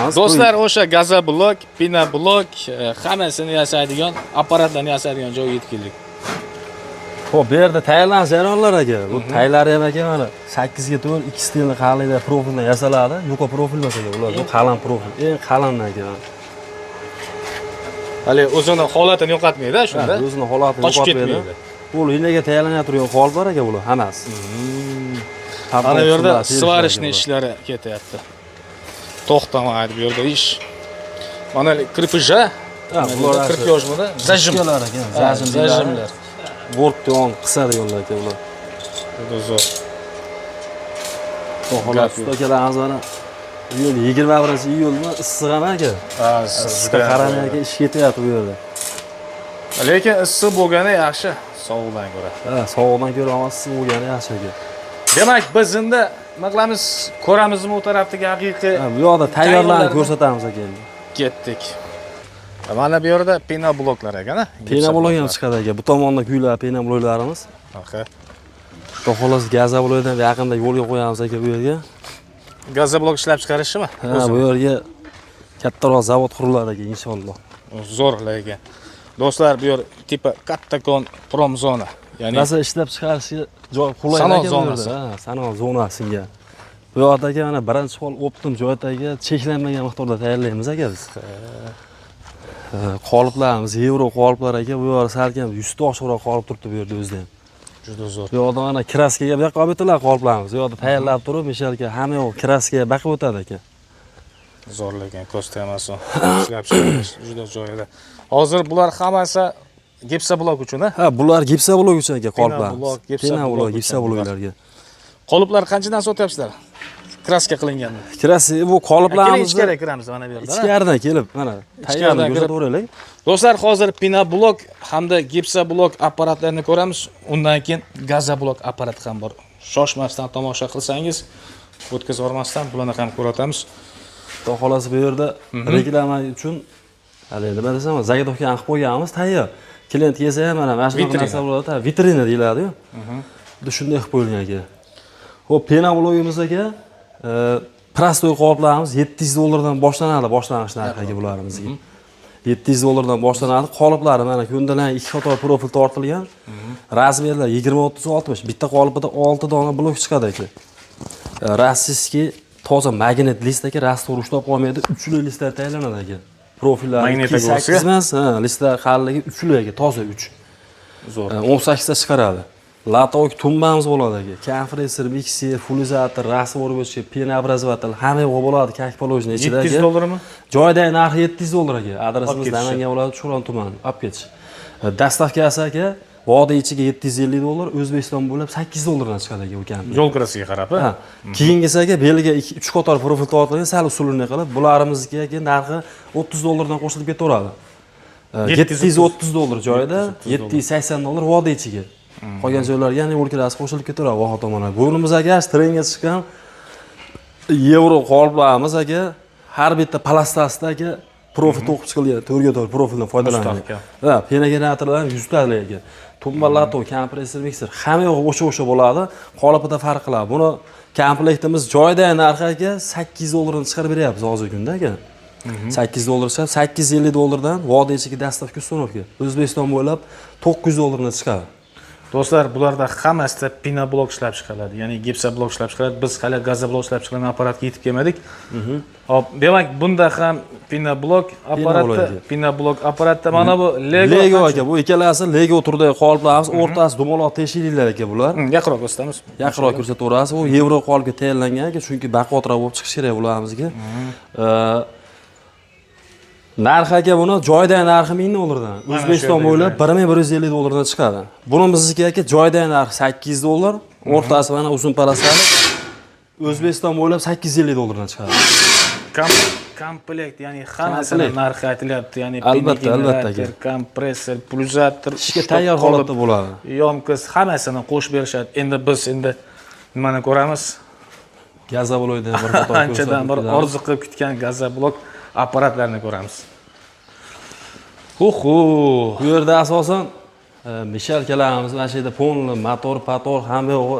beramiz. Do'stlar, o'sha gazoblok, pinoblok hammasini yasaydigan, apparatlarni yasaydigan joyga yetib keldik. Xo'p, bu yerda tayyorlanish jarayonlar aka. Bu taylari ham aka mana 8 ga 4 2 stilni qalinlikda profildan yasaladi. Yuqa profil emas aka, ular bu qalin profil. Eng qalin aka. Hali o'zini holatini yo'qotmaydi shunda. O'zini holatini yo'qotmaydi. Bu linaga tayyorlanib turgan qoliplar aka bular hammasi. Ana bu yerda svarishni ishlari ketyapti. To'xtamaydi bu yerda ish. Mana kirpija, bular kirpiyojmada zajimlar ekan, zajimlar. Bortdan qisadiganlar aka ular. Juda zo'r. Xolos akalarimiz mana iyul 21-iyulmi issiq ham aka. Issiqqa qaramay aka ish ketyapti bu yerda. Lekin issiq bo'lgani yaxshi, sovuqdan ko'ra. Sovuqdan ko'ra issiq bo'lgani yaxshi aka. Demak, biz endi nima qilamiz? Ko'ramizmi u tarafdagi haqiqiy? Bu yoqda tayyorlarni ko'rsatamiz aka. Ketdik. Mana bu yerda pinobloklar ekan-a? Pinoblok ham chiqadi aka. Bu tomonda kuylar pinobloklarimiz. Aha. Xolos gazoblokdan yaqinda yo'lga qo'yamiz aka bu yerga. Gazoblok ishlab chiqarishimi? Bu yerga kattaroq zavod quriladi aka inshaalloh. Zo'r ekan. Do'stlar, bu yer tipi kattakon promzona. Ya'ni narsa ishlab chiqarishga joy qulay ekan bu yerda. Sanoat zonasiga. Bu yoqdagi mana birinchi xil optim joydagi cheklanmagan miqdorda tayyorlaymiz aka biz. Qoliplarimiz yevro qoliplar aka, bu yer salkam 100 ta oshiqroq qolib turibdi bu yerda o'zida ham. Juda zo'r. Bu yoqda mana kraskaga bu yoqqa olib o'tadilar qoliplarimiz. Bu yoqda tayyorlab turib, mishalga hamma yoq kraskaga baqib o'tadi aka. Zo'r ekan, ko'z temasi. Ishlab chiqarish juda joyida. Hozir bular hammasi gipsoblok uchun-a? Ha, bular gipsoblok uchun aka qoliplarimiz. Pinoblok, gipsobloklarga. Qoliplar qanchadan sotyapsizlar? Kraska qilingan. Kraska bu qoliplarimizni ichkariga kiramiz mana bu yerda. Ichkaridan kelib, mana tayyorlab ko'rsataveraylik. Do'stlar, hozir pinoblok hamda gipsoblok apparatlarini ko'ramiz. Undan keyin gazoblok apparati ham bor. Shoshmasdan tomosha qilsangiz, o'tkazib yormasdan bularni ham ko'ratamiz. Xolos bu yerda reklama uchun hali nima desam, zagodovka qilib qo'yganmiz, tayyor. Klient kelsa ham mana shunaqa narsa bo'ladi, vitrina deyiladi-yu. Shunday qilib qo'yilgan aka. Xo'p, pinoblogimiz aka prostoy qoliplarimiz $700 boshlanadi, boshlanish narxiga bularimizni. $700 boshlanadi. Qoliplari mana ko'ndalan 2 qator profil tortilgan. Razmerlar 20-30-60. Bitta qolipida 6 dona blok chiqadi aka. Rossiyskiy toza magnit list aka, rastor ushlab qolmaydi. Uchli listlar tayyorlanadi aka. Profillar 8 emas, listlar qalinligi uchli aka, toza 3. Zo'r. 18 ta chiqaradi. Latok tumbamiz bo'ladi aka. Kompressor, mikser, fulizator, rasvor bo'yicha penobrazvatel hamma yo'q bo'ladi kak polojni ichida aka. $700mi? Joyda narxi $700 aka. Adresimiz Namangan viloyati Churon tumani. Olib ketish. Dastavkasi aka vodiy ichiga $750, O'zbekiston bo'ylab $800 dan chiqadi aka u komplet. Yo'l kirasiga qarab. Keyingisi aka beliga 3 qator profil tortilgan, sal usulini qilib, bularimizniki aka narxi $30 dan qo'shilib ketaveradi. $730 joyida, $780 vodiy ichiga. Qolgan joylarga yana yo'l kirasi qo'shilib ketaveradi voha tomonga. Bo'ynimiz aka trendga chiqqan yevro qoliplarimiz aka har bitta plastasida aka profil to'qib chiqilgan, to'rga to'g'ri profildan foydalanadi. Ha, penegeneratorlar 100 ta aka. Tumba lato, kompressor, mikser hamma yo'q o'sha bo'ladi. Qolipida farq qiladi. Buni komplektimiz joyida narxi aka $800 dan chiqarib beryapmiz hozirgi kunda aka. $800 chiqib, $850 dan vodiy ichiga dastavka ustunovka. O'zbekiston bo'ylab $900 dan chiqadi. Do'stlar, bularda hammasida pinoblok ishlab chiqariladi, ya'ni gipsoblok ishlab chiqariladi. Biz hali gazoblok ishlab chiqargan apparatga yetib kelmadik. Hop, demak, bunda ham pinoblok apparatda mana bu Lego aka, bu ikkalasi Lego turdagi qoliplarimiz, o'rtasi dumaloq teshikliklar aka bular. Yaqinroq ko'rsatamiz. Yaqinroq ko'rsataverasiz. U yevro qolipga tayyorlangan aka, chunki baquvvatroq bo'lib chiqishi kerak bulamizga. Narxi aka buni joyda narxi $1000 dan. O'zbekiston bo'ylab $1150 dan chiqadi. Bunimizniki aka joyda narxi $800, o'rtasi mana uzun palasali O'zbekiston bo'ylab $850 dan chiqadi. Komplekt, ya'ni hammasini narxi aytilyapti, ya'ni albatta, kompressor, pulsator, ishga tayyor holatda bo'ladi. Yomkiz hammasini qo'shib berishadi. Endi biz nimani ko'ramiz? Gazoblokdan bir qator anchadan bir orzu qilib kutgan gazoblok apparatlarni ko'ramiz. Bu yerda asosan mishalkalarimiz mana shu yerda ponli, motor, pator hamma yo'g'i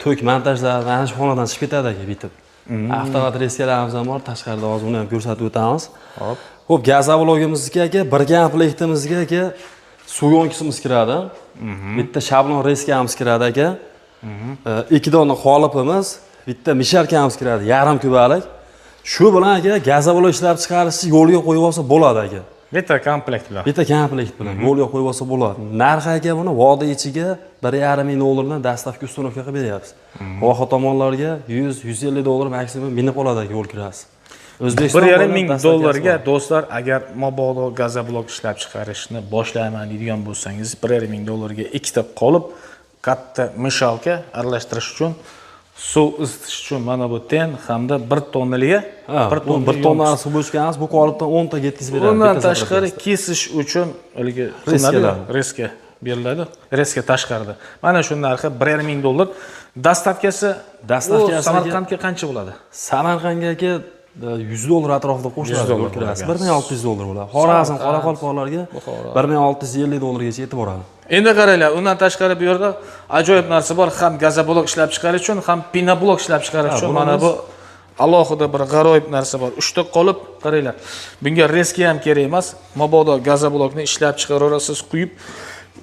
tok montajlar mana shu xonadan chiqib ketadi aka bitib. Avtomat reskalarimiz ham bor, tashqarida hozir uni ham ko'rsatib o'tamiz. Hop. Xo'p, gazoblogimizga aka, bir komplektimizga aka suv yo'ngisimiz kiradi. Bitta shablon reskamiz kiradi aka. 2 dona qolipimiz, bitta misharkamiz kiradi, yarim kubalik. Shu bilan aka gazoblog ishlab chiqarishni yo'lga qo'yib olsa bo'ladi aka. Bitta komplekt bilan. Bitta komplekt bilan yo'lga qo'yib olsa bo'ladi. Narxi aka buni vodiy ichiga 1,5 ming dollardan dastavka ustunovka qilib beryapmiz. Voha tomonlarga 100-150 dollar maksimum minib oladi aka yo'l kirasi. O'zbekiston 1,5 ming dollarga do'stlar, agar mabodo gazoblok ishlab chiqarishni boshlayman deydigan bo'lsangiz, 1,5 ming dollarga ikkita qolip, katta mishalka aralashtirish uchun, suv isitish uchun mana bu ten hamda 1 tonnaliga 1 tonna suv bo'shganmiz, bu qolipdan 10 ta yetkazib beradi. Bundan tashqari kesish uchun ilgi reska beriladi. Reska tashqarida. Mana shu narxi 1,5 ming dollar. Dastavkasi Samarqandga qancha bo'ladi? Samarqandga aka 100 dollar atrofida qo'shiladi yo'l kirasi. 1600 dollar bo'ladi. Xorazm, Qoraqalpoqlarga 1650 dollargacha yetib boradi. Endi qaranglar, undan tashqari bu yerda ajoyib narsa bor. Ham gazoblok ishlab chiqarish uchun, ham pinoblok ishlab chiqarish uchun mana bu alohida bir g'aroyib narsa bor. 3 ta qolib, qaranglar. Bunga reska ham kerak emas. Mabodo gazoblokni ishlab chiqaraverasiz, quyib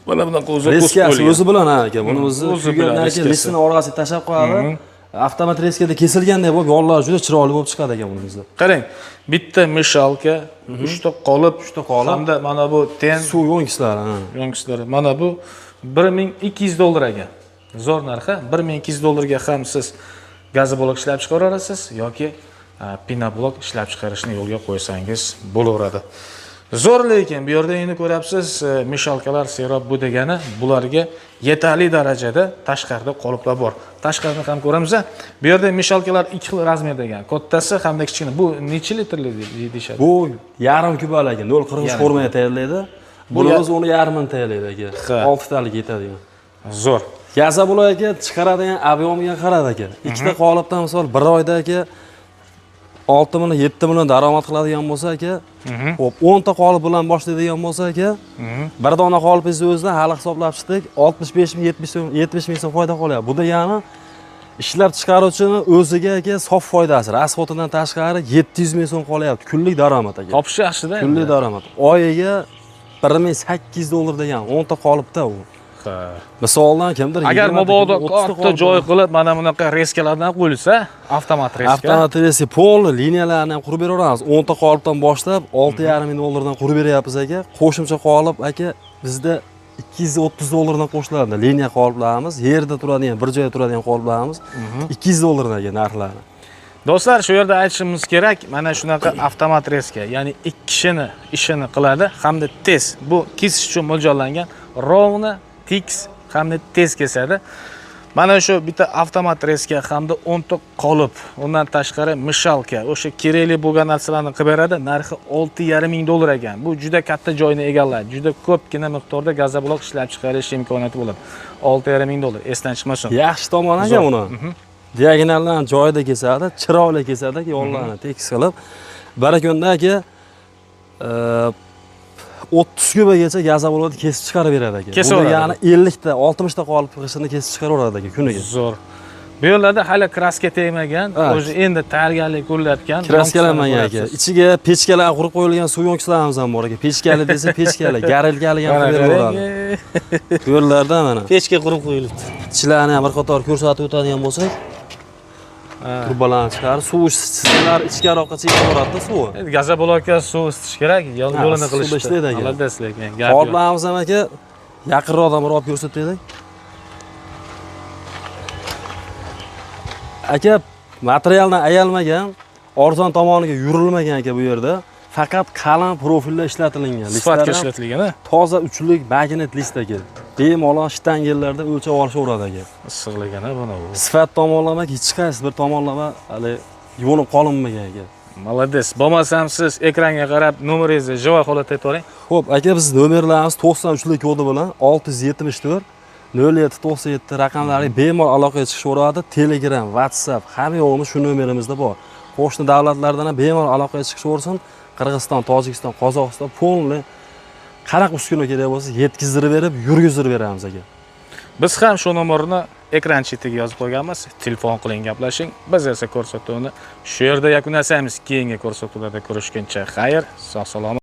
mana bunaqa reskasi o'zi bilan aka, buni o'zi bilan listini orasiga tashab qo'yadi. Avtomat reskada kesilgandek bo'lib, yonlar juda chiroyli bo'lib chiqadi ekan bunimizda. Qarang, bitta mishalka, 3 ta qolib, hamda mana bu ten suv yo'ngislari, yo'ngislari. Mana bu 1200 dollar ekan. Zo'r narxi. 1200 dollarga ham siz gazoblok ishlab chiqara olasiz yoki pinoblok ishlab chiqarishni yo'lga qo'ysangiz bo'laveradi. Zo'r, lekin bu yerda endi ko'ryapsiz, mishalkalar serob bu degani, bularga yetarli darajada tashqarida qoliplar bor. Tashqarini ham ko'ramiz. Bu yerda mishalkalar 2 xil razmerda ekan. Kattasi hamda kichkina. Bu necha litrli deyishadi? Bu yarim kubalik, 0.40 formaya tayyorlaydi. Bunimiz uni yarmini tayyorlaydi aka. 6 talik yetadi. Zo'r. Gazoblokga chiqaradigan ob'yomga qaradi aka. Ikkita qolipdan misol 1 oyda aka 6 million 7 million daromad qiladigan bo'lsa aka, xo'p 10 ta qolip bilan boshlaydigan bo'lsa aka, bir dona qolipingizni o'zida hali hisoblab chiqdik, 65 ming 70 ming so'm foyda qolyapti. Bu degani ishlab chiqaruvchini o'ziga aka sof foydasi, rasxotidan tashqari 700 ming so'm qolyapti, kunlik daromad aka. Topish yaxshi-da. Kunlik daromad. Oyiga 1800 dollar degan 10 ta qolipda u. Misoldan kimdir agar mabodo katta joy qilib mana bunaqa reskalardan qo'yilsa, avtomat reska. Avtomat reska polni liniyalarni ham qurib beraveramiz. 10 ta qolipdan boshlab 6,5 ming dollardan qurib beryapmiz aka. Qo'shimcha qolip aka bizda 230 dollardan qo'shiladi. Liniya qoliplarimiz, yerda turadigan, bir joyda turadigan qoliplarimiz 200 dollardan aka narxlari. Do'stlar, shu yerda aytishimiz kerak, mana shunaqa avtomat reska, ya'ni 2 kishini ishini qiladi hamda tez. Bu kesish uchun mo'ljallangan, rovna tiks hamda tez kesadi. Mana shu bitta avtomat reska hamda 10 ta qolip, undan tashqari mishalka, o'sha kerakli bo'lgan narsalarni qilib beradi. Narxi 6,5 ming dollar ekan. Bu juda katta joyni egallaydi. Juda ko'pgina miqdorda gazoblok ishlab chiqarish imkoniyati bo'ladi. 6,5 ming dollar, esdan chiqmasin. Yaxshi tomoni aka uni. Diagonallarni joyida kesadi, chiroyli kesadi, yo'llarni tekis qilib. Bir kunda aka 30 kubagacha gazoblokni kesib chiqarib beradi aka. Bu ya'ni 50 ta, 60 ta qolip qilishini kesib chiqaraveradi aka kuniga. Zo'r. Bu yerlarda hali kraska tegmagan, o'zi endi tayyorgarlik ko'rilayotgan. Kraskalanmagan aka. Ichiga pechkalar qurib qo'yilgan suv yo'ngichlarimiz ham bor aka. Pechkali desa pechkali, garilkali ham qilib beraveradi. Bu yerlarda mana pechka qurib qo'yilibdi. Ichlarni ham bir qator ko'rsatib o'tadigan bo'lsak, turbalarni chiqarib, suv sizlar ichkariroqqa chekib boradi suvi. Gazoblokka suv isitish kerak, yo'lini qilishdi. Albatta lekin gap yo'q. Qoliplarimiz ham aka yaqinroqdan bir olib ko'rsataylik. Aka materialdan ayalmagan, arzon tomoniga yurilmagan aka bu yerda. Faqat qalin profilda ishlatilgan. Sifatga ishlatilgan, toza uchlik magnet list aka. Bemalol shtangellarda o'lchab olishaveradi aka. Issiqligini buni u. Sifat tomonlama hech qaysi bir tomonlama hali yo'nib qolinmagan aka. Молодец. Bo'lmasam siz ekranga qarab nomeringizni javob holatda aytavering. Xo'p, aka biz nomerlarimiz 93lik kodi bilan 674 0797 raqamlariga bemalol aloqaga chiqishaveradi. Telegram, WhatsApp hamma yo'g'imiz shu nomerimizda bor. Qo'shni davlatlardan ham bemalol aloqaga chiqishaversin. Qirg'iziston, Tojikiston, Qozog'iston polni qanaqa uskuna kerak bo'lsa yetkazdirib berib, yurgizdirib beramiz aka. Biz ham shu nomerni ekran chetiga yozib qo'yganmiz. Telefon qiling, gaplashing. Biz esa ko'rsatuvni shu yerda yakunlaymiz. Keyingi ko'rsatuvlarda ko'rishguncha xayr, sog' salomat.